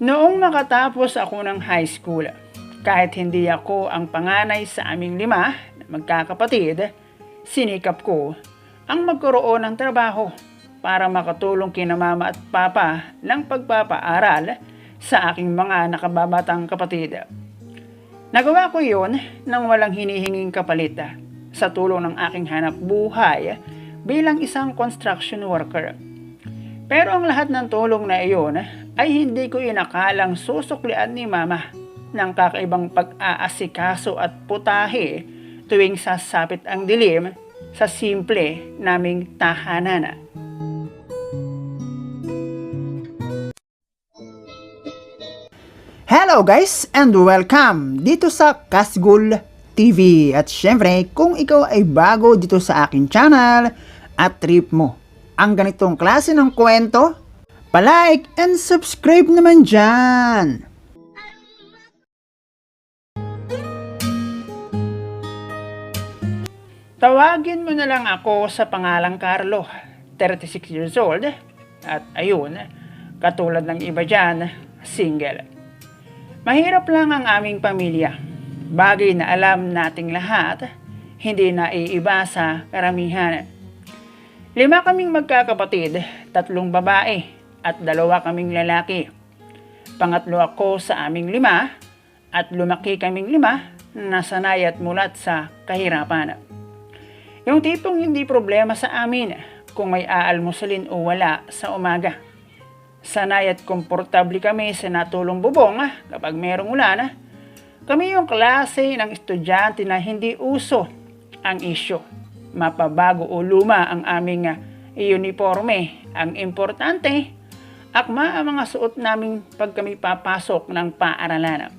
Noong makatapos ako ng high school, kahit hindi ako ang panganay sa aming 5 na magkakapatid, sinikap ko ang magkaroon ng trabaho para makatulong kina mama at papa ng pagpapaaral sa aking mga nakababatang kapatid. Nagawa ko yun nang walang hinihinging kapalit sa tulong ng aking hanap buhay bilang isang construction worker. Pero ang lahat ng tulong na iyon ay hindi ko inakalang susuklian ni mama ng kakaibang pag-aasikaso at putahe tuwing sasapit ang dilim sa simple naming tahanan. Hello guys and welcome dito sa Kasgul TV. At syempre, kung ikaw ay bago dito sa aking channel at trip mo ang ganitong klase ng kwento, palike and subscribe naman dyan. Tawagin mo na lang ako sa pangalang Carlo, 36 years old, at ayun, katulad ng iba dyan, single. Mahirap lang ang aming pamilya, bagay na alam nating lahat, hindi na iiba sa karamihan. 5 kaming magkakapatid, 3 babae, at 2 kaming lalaki. Pangatlo ako sa aming 5, at lumaki kaming 5 na sanay at mulat sa kahirapan. Yung tipong hindi problema sa amin kung may aalmusalin o wala sa umaga. Sanay at komportable kami sa natulong bubong kapag merong ulan. Kami yung klase ng estudyante na hindi uso ang isyo. Mapabago o luma ang aming uniforme. Ang importante, akma ang mga suot namin pag kami papasok ng paaralan.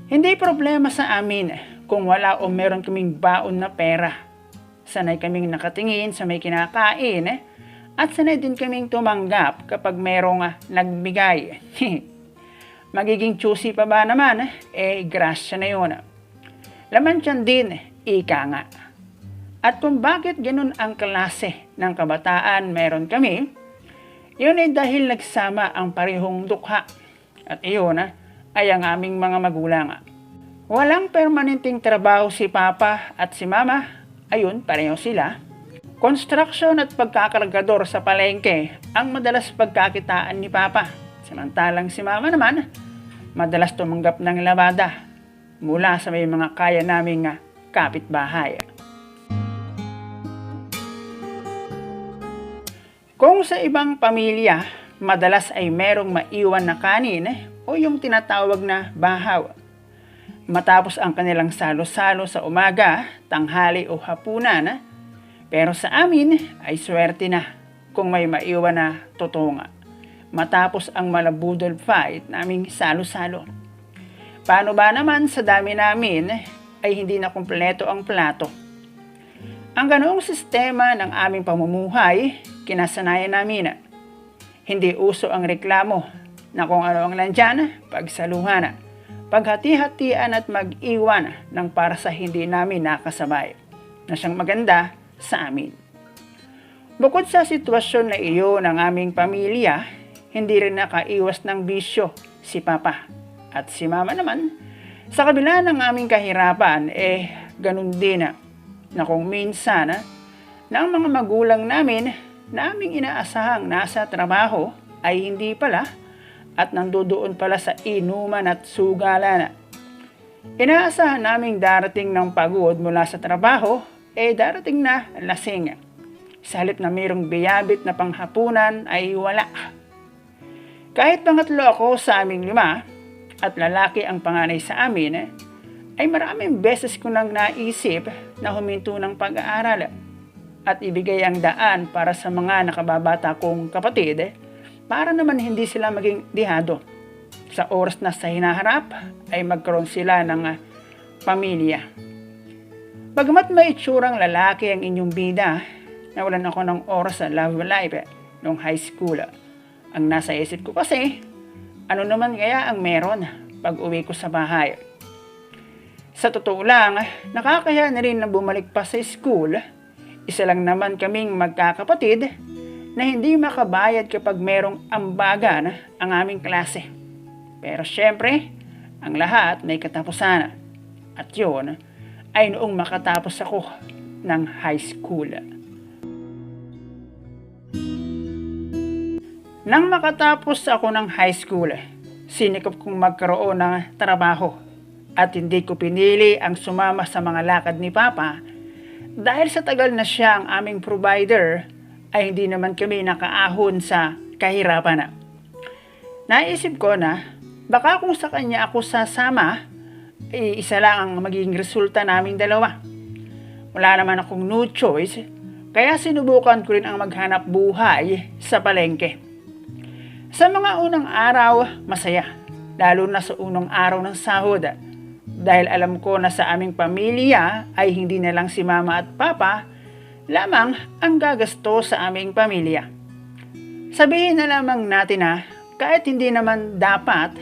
Hindi problema sa amin kung wala o meron kaming baon na pera. Sanay kaming nakatingin sa may kinakain at sanay din kaming tumanggap kapag merong nagbigay. Magiging choosy pa ba naman? Grasya na yun. Laman tiyan din, ika nga. At kung bakit ganun ang klase ng kabataan meron kami, yun ay dahil nagsama ang parehong dukha. At iyon ay ang aming mga magulang. Walang permanenteng trabaho si Papa at si Mama. Ayun, pareho sila. Construction at pagkakargador sa palengke ang madalas pagkakitaan ni Papa. Samantalang si Mama naman, madalas tumanggap ng labada mula sa may mga kaya naming kapitbahay. Kung sa ibang pamilya, madalas ay merong maiwan na kanin o yung tinatawag na bahaw. Matapos ang kanilang salo-salo sa umaga, tanghali o hapunan, pero sa amin ay swerte na kung may maiwan na tutunga. Matapos ang malabudol fight naming salo-salo. Paano ba naman sa dami namin ay hindi na kumpleto ang plato? Ang ganoong sistema ng aming pamumuhay, kinasanayan namin. Hindi uso ang reklamo na kung ano ang nandyan, pagsaluhan. Paghati-hatian at mag-iwan ng para sa hindi namin nakasabay na siyang maganda sa amin. Bukod sa sitwasyon na iyon ng aming pamilya, hindi rin nakaiwas ng bisyo si Papa at si Mama naman. Sa kabila ng aming kahirapan, ganun din na kung minsan na ang mga magulang namin na aming inaasahang nasa trabaho ay hindi pala at nandoon pala sa inuman at sugalan. Inaasahan naming darating ng pagod mula sa trabaho, darating na lasing. Sa halip na mayroong biyabit na panghapunan ay wala. Kahit pangatlo ako sa aming 5 at lalaki ang panganay sa amin, ay maraming beses ko nang naisip na huminto ng pag-aaral at ibigay ang daan para sa mga nakababata kong kapatid para naman hindi sila maging dihado. Sa oras na sa hinaharap ay magkaroon sila ng pamilya. Bagamat may itsurang lalaki ang inyong bida, nawalan ako ng oras sa love life noong high school. Ang nasa isip ko kasi, ano naman kaya ang meron pag uwi ko sa bahay? Sa totoo lang, nakakaya na rin na bumalik pa sa school. Isa lang naman kaming magkakapatid na hindi makabayad kapag merong ambagan ang aming klase. Pero syempre, ang lahat may katapusan. At yun ay noong makatapos ako ng high school. Nang makatapos ako ng high school, sinikap kong magkaroon ng trabaho at hindi ko pinili ang sumama sa mga lakad ni Papa dahil sa tagal na siya ang aming provider ay hindi naman kami nakaahon sa kahirapan. Naisip ko na baka kung sa kanya ako sasama, isa lang ang magiging resulta naming dalawa. Wala naman akong no choice, kaya sinubukan ko rin ang maghanap buhay sa palengke. Sa mga unang araw, masaya, lalo na sa unang araw ng sahod. Dahil alam ko na sa aming pamilya ay hindi na lang si Mama at Papa lamang ang gagasto sa aming pamilya. Sabihin na lamang natin na kahit hindi naman dapat,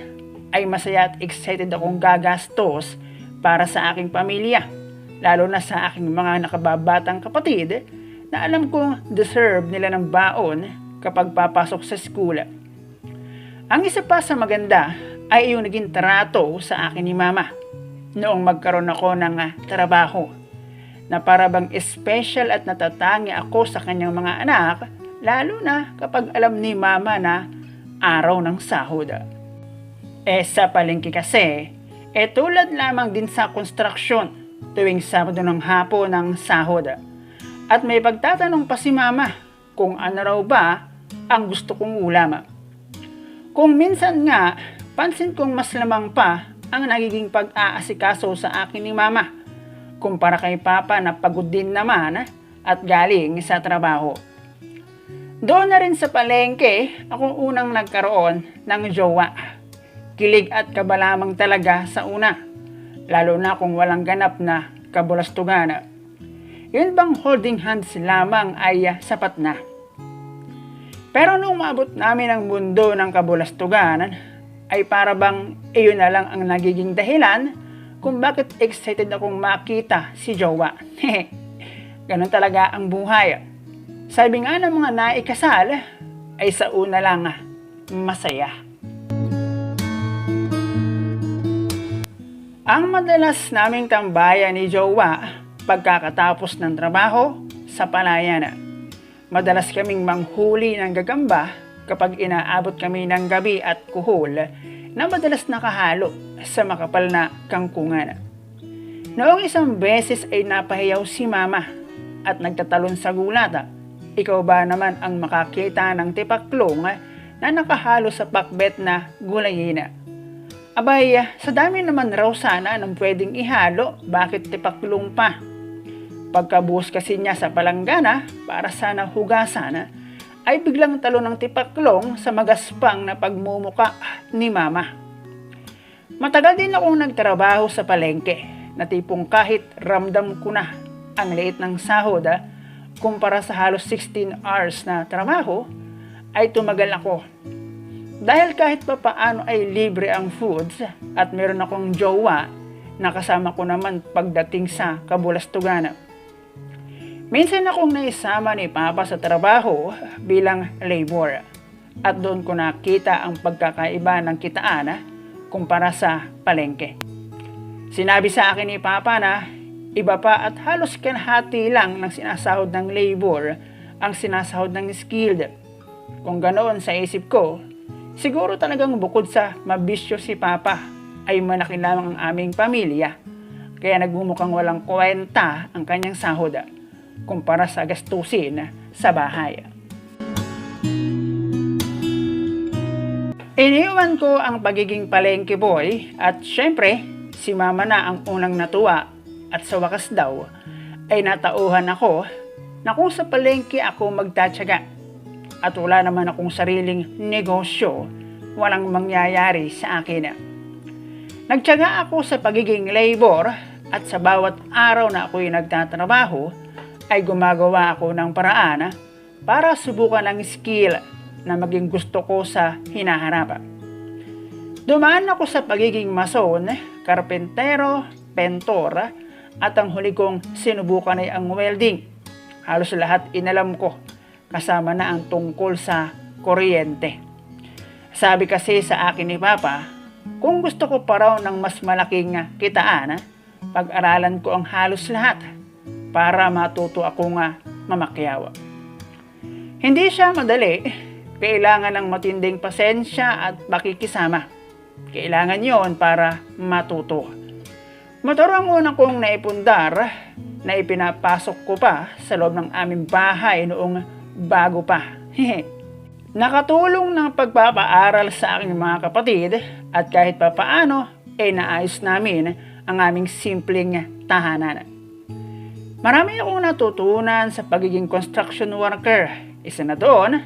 ay masaya at excited akong gagastos para sa aking pamilya, lalo na sa aking mga nakababatang kapatid na alam kong deserve nila ng baon kapag papasok sa school. Ang isa pa sa maganda ay yung naging trato sa akin ni Mama noong magkaroon ako ng trabaho, na para bang special at natatangi ako sa kanyang mga anak, lalo na kapag alam ni Mama na araw ng sahod. Sa palengke kasi, tulad lamang din sa konstruksyon tuwing Sabado ng hapon ng sahod. At may pagtatanong pa si Mama kung ano raw ba ang gusto kong ulam. Kung minsan nga, pansin kong mas lamang pa ang nagiging pag-aasikaso sa akin ni Mama kumpara kay Papa na pagod din naman at galing sa trabaho. Doon na rin sa palengke, akong unang nagkaroon ng jowa. Kilig at kaba lamang talaga sa una, lalo na kung walang ganap na kabulastugan. Yun bang holding hands lamang ay sapat na? Pero nung maabot namin ang mundo ng kabulastugan, ay para bang iyon na lang ang nagiging dahilan kung bakit excited akong makita si jowa. Ganon talaga ang buhay. Sabi nga ng mga naikasal, ay sa una lang masaya. Ang madalas naming tambayan ni jowa pagkakatapos ng trabaho sa palayan. Madalas kaming manghuli ng gagamba kapag inaabot kami ng gabi at kuhol na madalas nakahalo sa makapal na kangkungan. Noong isang beses ay napahiyaw si Mama at nagtatalon sa gulat. Ikaw ba naman ang makakita ng tipaklong na nakahalo sa pakbet na gulayin? Abay, sa dami naman raw sana ng pwedeng ihalo, bakit tipaklong pa? Pagkabuhos kasi niya sa palanggana para sana hugasan, ay biglang talo ng tipaklong sa magaspang na pagmumuka ni Mama. Matagal din akong nagtrabaho sa palengke, na tipong kahit ramdam ko na ang liit ng sahod kumpara sa halos 16 hours na trabaho, ay tumagal ako. Dahil kahit pa paano ay libre ang foods at meron akong jowa na kasama ko naman pagdating sa kabulastugan. Minsan akong naisama ni Papa sa trabaho bilang labor at doon ko nakita ang pagkakaiba ng kitaan kumpara sa palengke. Sinabi sa akin ni Papa na iba pa at halos kalahati lang ng sinasahod ng labor ang sinasahod ng skilled. Kung ganoon sa isip ko, siguro talagang bukod sa mabisyo si Papa ay malaki lamang ang aming pamilya, kaya nagmumukhang walang kwenta ang kanyang sahod kumpara sa gastusin sa bahay. Iniwan ko ang pagiging palengke boy at syempre si Mama na ang unang natuwa at sa wakas daw ay natauhan ako na kung sa palengke ako magtatyaga at wala naman akong sariling negosyo, walang mangyayari sa akin. Nagtyaga ako sa pagiging labor at sa bawat araw na ako'y nagtatrabaho ay gumagawa ako ng paraan para subukan ang skill na maging gusto ko sa hinaharap. Dumaan ako sa pagiging mason, karpentero, pentor, at ang huli kong sinubukan ay ang welding. Halos lahat inalam ko kasama na ang tungkol sa kuryente. Sabi kasi sa akin ni Papa, kung gusto ko pa raw ng mas malaking kitaan, pag-aralan ko ang halos lahat para matuto akong mamakyaw. Hindi siya madali, kailangan ng matinding pasensya at pakikisama. Kailangan yon para matuto. Motor ang unang kong naipundar na ipinapasok ko pa sa loob ng aming bahay noong bago pa. Nakatulong ng pagpapaaral sa aking mga kapatid at kahit papaano naayos namin ang aming simpleng tahanan. Marami akong natutunan sa pagiging construction worker. Isa na doon,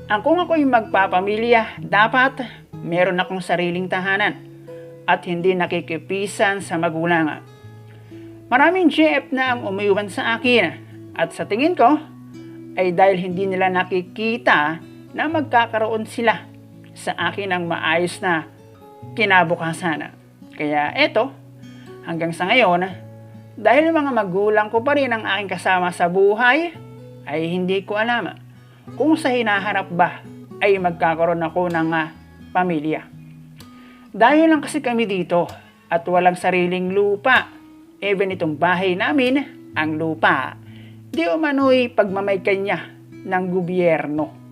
ang kung ako'y magpapamilya, dapat meron akong sariling tahanan at hindi nakikipisan sa magulang. Maraming GF na ang umiwan sa akin at sa tingin ko ay dahil hindi nila nakikita na magkakaroon sila sa akin ng maayos na kinabukasan. Kaya eto, hanggang sa ngayon, dahil mga magulang ko pa rin ang aking kasama sa buhay, ay hindi ko alam kung sa hinaharap ba ay magkakaroon ako ng pamilya. Dahil lang kasi kami dito at walang sariling lupa, even itong bahay namin, ang lupa, di umano'y pagmamaykan niya ng gobyerno.